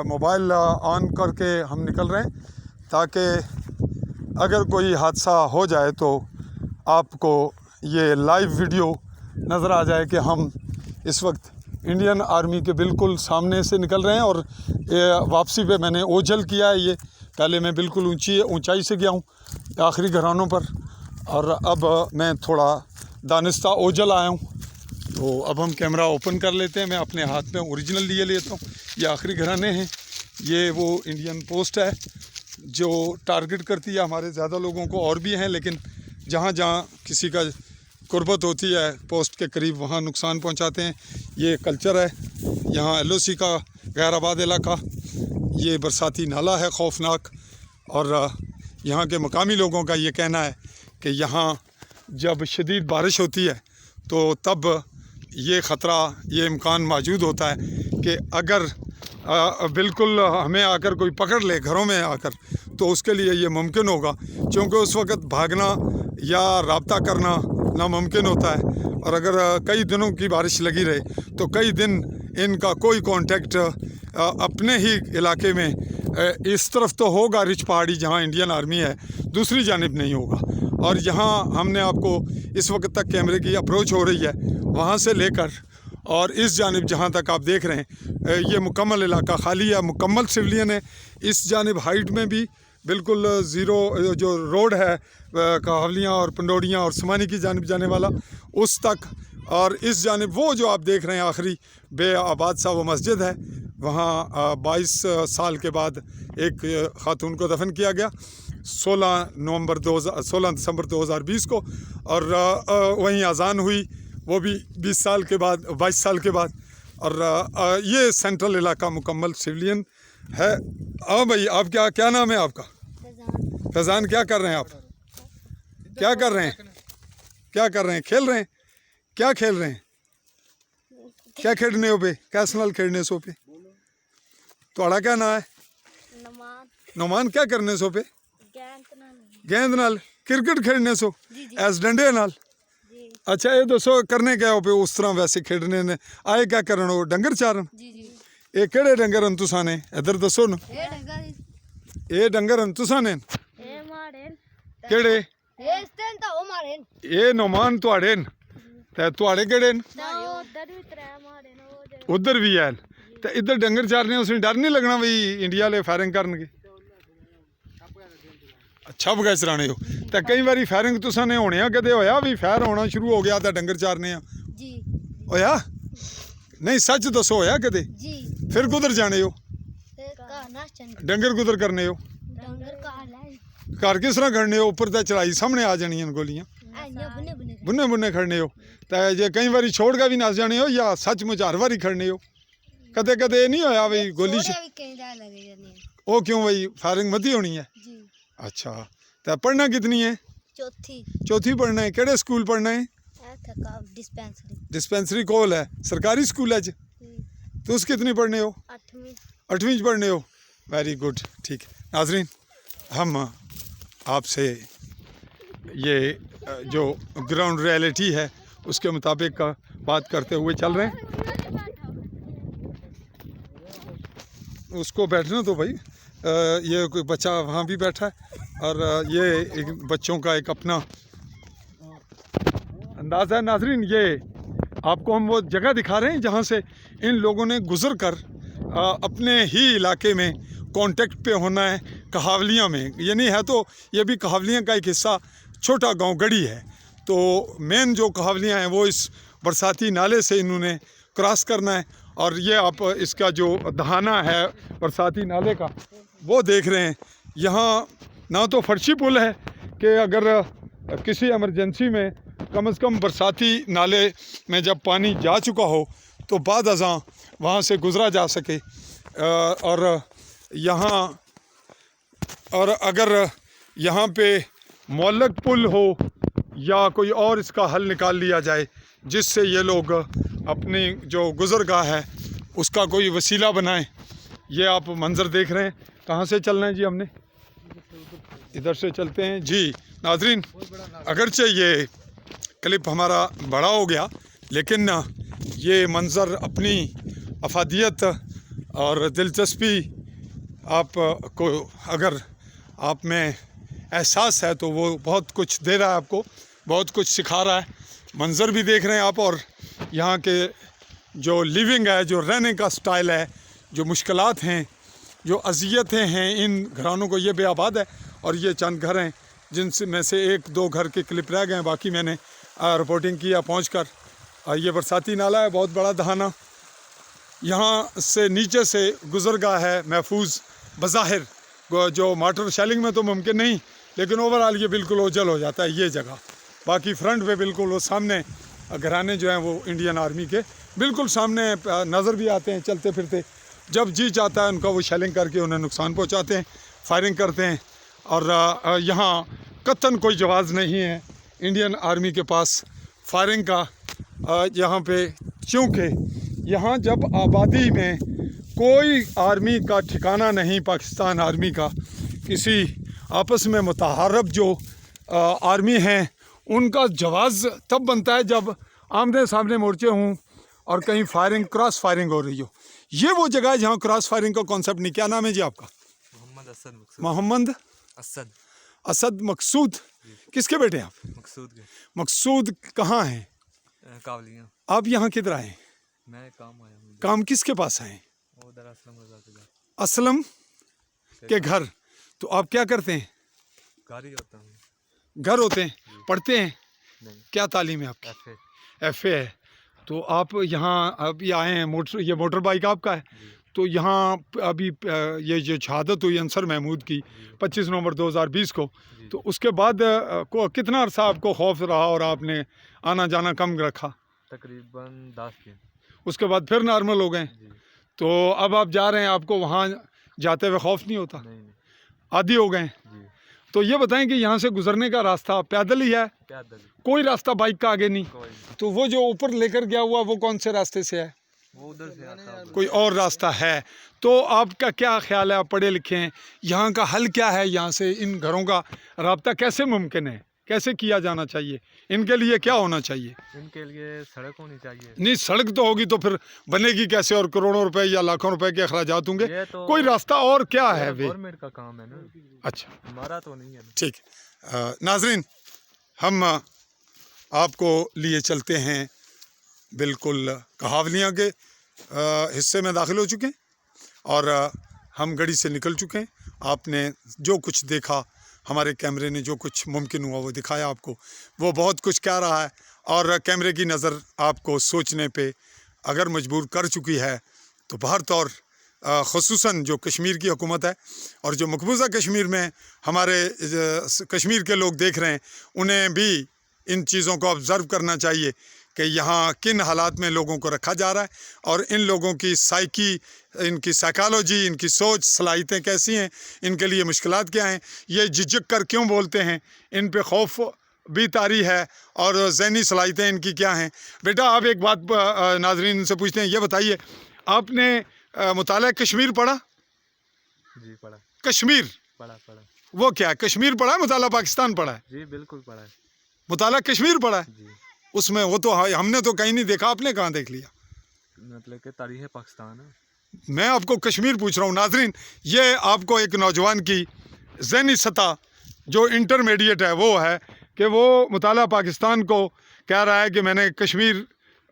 Mobile on करके हम निकल रहे हैं ताकि अगर कोई हादसा हो जाए तो आपको ये लाइव वीडियो नज़र आ जाए कि हम इस वक्त इंडियन आर्मी के बिल्कुल सामने से निकल रहे हैं। और वापसी पे मैंने ओझल किया है। ये पहले मैं बिल्कुल ऊंचाई से गया हूँ आखिरी घरानों पर, और अब मैं थोड़ा दानिस्ता ओझल आया हूँ। तो अब हम कैमरा ओपन कर लेते हैं। मैं अपने हाथ में ओरिजिनल लिए लेता हूँ। ये आखिरी घराने हैं। ये वो इंडियन पोस्ट है जो टारगेट करती है हमारे ज़्यादा लोगों को, और भी हैं, लेकिन जहाँ जहाँ किसी का कुर्बत होती है पोस्ट के करीब वहाँ नुकसान पहुँचाते हैं। ये कल्चर है यहाँ LOC का गैराबाद इलाका। ये बरसाती नाला है खौफनाक, और यहाँ के मकामी लोगों का ये कहना है कि यहाँ जब शदीद बारिश होती है तो तब ये ख़तरा, ये इम्कान मौजूद होता है कि अगर बिल्कुल हमें आकर कोई पकड़ ले घरों में आकर, तो उसके लिए ये मुमकिन होगा, क्योंकि उस वक़्त भागना या रब्ता करना नामुमकिन होता है। और अगर कई दिनों की बारिश लगी रहे तो कई दिन इनका कोई कांटेक्ट अपने ही इलाके में इस तरफ तो होगा, रिच पहाड़ी जहां इंडियन आर्मी है, दूसरी जानिब नहीं होगा। और यहाँ हमने आपको इस वक्त तक कैमरे की अप्रोच हो रही है वहाँ से लेकर और इस जानिब जहाँ तक आप देख रहे हैं ये मुकम्मल इलाका खाली है, मुकम्मल सिविलियन है। इस जानिब हाइट में भी बिल्कुल ज़ीरो जो रोड है कहावलियाँ और पंडोड़ियाँ और समानी की जानिब जाने वाला, उस तक। और इस जानिब वो जो आप देख रहे हैं आखिरी बे आबाद सा वो मस्जिद है, वहाँ 22 साल के बाद एक खातून को दफन किया गया 16 दिसंबर 2020 को। और वहीं अजान हुई, वो भी 22 साल के बाद। और ये सेंट्रल इलाका मुकम्मल सिविलियन है। हाँ भाई, आप क्या नाम है आपका? फैज़ान। क्या कर रहे हैं आप? क्या कर रहे हैं? खेल रहे हैं? क्या खेल रहे हैं? क्या खेलने हो पे? कैस नाल खेलने सो पे? थोड़ा क्या ना है? नोमान। क्या करने सो पे? गेंद नाल। क्रिकेट खेलने सो? एस डंडे नाल। अच्छा, ये दसो करने क्या हो पे उस तरह वैसे खेलने ने आए क्या करन हो? डंगर चारन? ये केड़े डंगर हन तुसां ने? इधर दसो ना। ये डंगर हन तुसां ने? केड़े? ये नोमान तुहाड़े न ते तुहाड़े केड़े न? उधर भी है ते इधर डंगर चारने उस डर नहीं लगना भाई इंडिया वाले फायरिंग करनगे? अच्छा बगै चराने हो ते कई बारी फायरिंग तुसां ने होने कदे होया भी फायर होना शुरू हो गया ते डंगर चारने होया? नहीं सच दसो, होया कदे? फिर कुधर जाने हो? डंगर कुधर करने हो? घर किस तरह खड़ने हो? उपर तो चढ़ाई सामने आ जानियां गोलियां, बुने खड़ने हो ते जे कई बारी छोड़ के भी नस जाने हो या सचमुच हर बारी खड़ने हो? कदे कदे नहीं होया भाई गोली ओ क्यों भाई फायरिंग मती होनी है? अच्छा, तो पढ़ना कितनी है? चौथी पढ़ना है। केड़े स्कूल पढ़ना है? डिस्पेंसरी कोल है सरकारी स्कूल है। तुस कितनी पढ़ने हो? 8वीं पढ़ने हो। वेरी गुड, ठीक। नाजरीन, हम आपसे ये जो ग्राउंड रियलिटी है उसके मुताबिक बात करते हुए चल रहे हैं। उसको बैठना तो भाई, ये कोई बच्चा वहाँ भी बैठा है और ये एक बच्चों का एक अपना अंदाज़ है। नाजरीन, ये आपको हम वो जगह दिखा रहे हैं जहाँ से इन लोगों ने गुज़र कर अपने ही इलाके में कांटेक्ट पे होना है कहावलियाँ में। यानी है तो ये भी कहावलियाँ का एक हिस्सा, छोटा गांव गढ़ी है। तो मेन जो कहावलियाँ हैं वो इस बरसाती नाले से इन्होंने क्रॉस करना है। और ये आप इसका जो दहाना है बरसाती नाले का वो देख रहे हैं। यहाँ ना तो फर्शी पुल है कि अगर किसी इमरजेंसी में कम से कम बरसाती नाले में जब पानी जा चुका हो तो बाद अज़ां वहाँ से गुज़रा जा सके। और अगर यहाँ पे मुअल्लक पुल हो या कोई और इसका हल निकाल लिया जाए जिससे ये लोग अपनी जो गुज़रगाह है उसका कोई वसीला बनाएं। ये आप मंज़र देख रहे हैं। कहाँ से चलना है जी? हमने इधर से चलते हैं जी। नाजरीन, अगरचे ये क्लिप हमारा बड़ा हो गया लेकिन ये मंज़र अपनी अफादियत और दिलचस्पी आपको अगर आप में एहसास है तो वो बहुत कुछ दे रहा है, आपको बहुत कुछ सिखा रहा है। मंज़र भी देख रहे हैं आप, और यहाँ के जो लिविंग है, जो रहने का स्टाइल है, जो मुश्किलात हैं, जो अज़ियतें हैं, इन घरानों को, ये बेआबाद है। और ये चंद घर हैं जिनसे में से 1-2 घर के क्लिप रह गए हैं, बाकी मैंने रिपोर्टिंग किया पहुँचकर। ये बरसाती नाला है, बहुत बड़ा दहाना। यहाँ से नीचे से गुज़रगाह है महफूज बज़ाहिर, जो वाटर शेलिंग में तो मुमकिन नहीं, लेकिन ओवरऑल ये बिल्कुल ओझल हो जाता है ये जगह। बाकी फ्रंट पे बिल्कुल वो सामने घराने जो हैं वो इंडियन आर्मी के बिल्कुल सामने नज़र भी आते हैं चलते फिरते। जब जी चाहता है उनका वो शेलिंग करके उन्हें नुकसान पहुंचाते हैं, फायरिंग करते हैं। और यहाँ कतन कोई जवाज़ नहीं है इंडियन आर्मी के पास फायरिंग का यहाँ पे, क्योंकि यहाँ जब आबादी में कोई आर्मी का ठिकाना नहीं, पाकिस्तान आर्मी का, किसी आपस में मुतहारब जो आर्मी हैं उनका जवाज़ तब बनता है जब आमने सामने मोर्चे हों और कहीं फायरिंग, क्रॉस फायरिंग हो रही हो। ये वो जगह है जहाँ क्रॉस फायरिंग का कॉन्सेप्ट नहीं। क्या नाम है जी आपका? मोहम्मद असद मकसूद। किसके बेटे हैं आप? मकसूद कहाँ हैं? कावलियाँ। आप यहाँ किधर आए? मैं काम आया हूँ। काम किसके पास आए? उधर असलम के घर। तो आप क्या करते हैं? घर ही होता हूँ। घर होते हैं, पढ़ते हैं? नहीं। क्या तालीम है आपकी? FA है। तो आप यहाँ अभी आए हैं, ये मोटर बाइक आपका है? तो यहाँ अभी ये जो शहादत हुई अंसर महमूद की 25 नवंबर 2020 को, तो उसके बाद कितना अरसा आपको खौफ रहा और आपने आना जाना कम रखा? तकरीबन 10 दिन। उसके बाद फिर नॉर्मल हो गए? तो अब आप जा रहे हैं, आपको वहाँ जाते हुए खौफ नहीं होता? नहीं। आदी हो गए? तो ये बताएं कि यहाँ से गुजरने का रास्ता पैदल ही है? पैदल। कोई रास्ता बाइक का आगे नहीं? तो वो जो ऊपर लेकर गया हुआ वो कौन से रास्ते से है? वो उधर से आता है। कोई और रास्ता है? तो आपका क्या ख्याल है, आप पढ़े लिखे हैं, यहाँ का हल क्या है? यहाँ से इन घरों का राब्ता कैसे मुमकिन है, कैसे किया जाना चाहिए? इनके लिए क्या होना चाहिए? इनके लिए सड़क होनी चाहिए। नहीं, सड़क तो होगी तो फिर बनेगी कैसे, और करोड़ों रुपए या लाखों रुपए के अखराजात होंगे। तो कोई रास्ता और क्या है? वे गवर्नमेंट का काम है ना। अच्छा, हमारा तो नहीं है। ठीक है। नाजरीन, हम आपको लिए चलते हैं बिल्कुल कहावलियाँ के हिस्से में दाखिल हो चुके हैं और हम गड़ी से निकल चुके हैं। आपने जो कुछ देखा, हमारे कैमरे ने जो कुछ मुमकिन हुआ वो दिखाया आपको, वो बहुत कुछ कह रहा है। और कैमरे की नज़र आपको सोचने पे अगर मजबूर कर चुकी है तो बाहर तौर ख़ुसूसन जो कश्मीर की हुकूमत है और जो मकबूजा कश्मीर में हमारे कश्मीर के लोग देख रहे हैं, उन्हें भी इन चीज़ों को ऑब्ज़र्व करना चाहिए कि यहाँ किन हालात में लोगों को रखा जा रहा है और इन लोगों की साइकी, इनकी साइकोलॉजी, इनकी सोच, सलाहियतें कैसी हैं, इनके लिए मुश्किलात क्या हैं, ये झिझक कर क्यों बोलते हैं, इन पे खौफ भी तारी है और ज़हनी सलाहियतें इनकी क्या हैं। बेटा, आप एक बात नाजरीन से पूछते हैं, ये बताइए, आपने मुताला कश्मीर पढ़ा? जी पढ़ा। कश्मीर पढ़ा। वो क्या है? कश्मीर पढ़ा है? मुताला पाकिस्तान पढ़ा है? जी बिल्कुल पढ़ा है। मुताला कश्मीर पढ़ा है? जी। उसमें वो तो हमने तो कहीं नहीं देखा, आपने कहाँ देख लिया? मतलब कि तारीख़ पाकिस्तान है। मैं आपको कश्मीर पूछ रहा हूँ। नाजरीन, ये आपको एक नौजवान की ज़हनी सतह जो इंटरमीडिएट है वो है कि वो मुताला पाकिस्तान को कह रहा है कि मैंने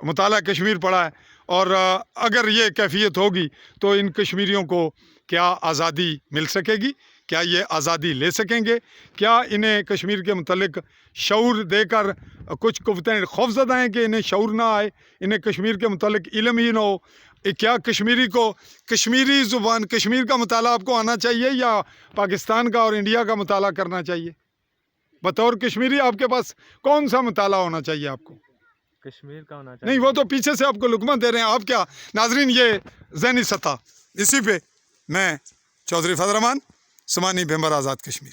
मुताला कश्मीर पढ़ा है। और अगर ये कैफियत होगी तो इन कश्मीरियों को क्या आज़ादी मिल सकेगी? क्या ये आज़ादी ले सकेंगे? क्या इन्हें कश्मीर के मुतल्लिक शऊर देकर कुछ कुव्वतें खौफज़दा हैं कि इन्हें शऊर ना आए, इन्हें कश्मीर के मुतल्लिक इल्म ही ना हो? क्या कश्मीरी को कश्मीरी ज़ुबान, कश्मीर का मुताला आपको आना चाहिए या पाकिस्तान का और इंडिया का मुताला करना चाहिए? बतौर कश्मीरी आपके पास कौन सा मुताला होना चाहिए आपको? कश्मीर का होना चाहिए। नहीं, वो तो पीछे से आपको लुकमा दे रहे हैं। आप क्या नाजरीन, ये ज़हनी सतह, इसी पे मैं चौधरी फजल रहमान, समानी भैंबर आज़ाद कश्मीर।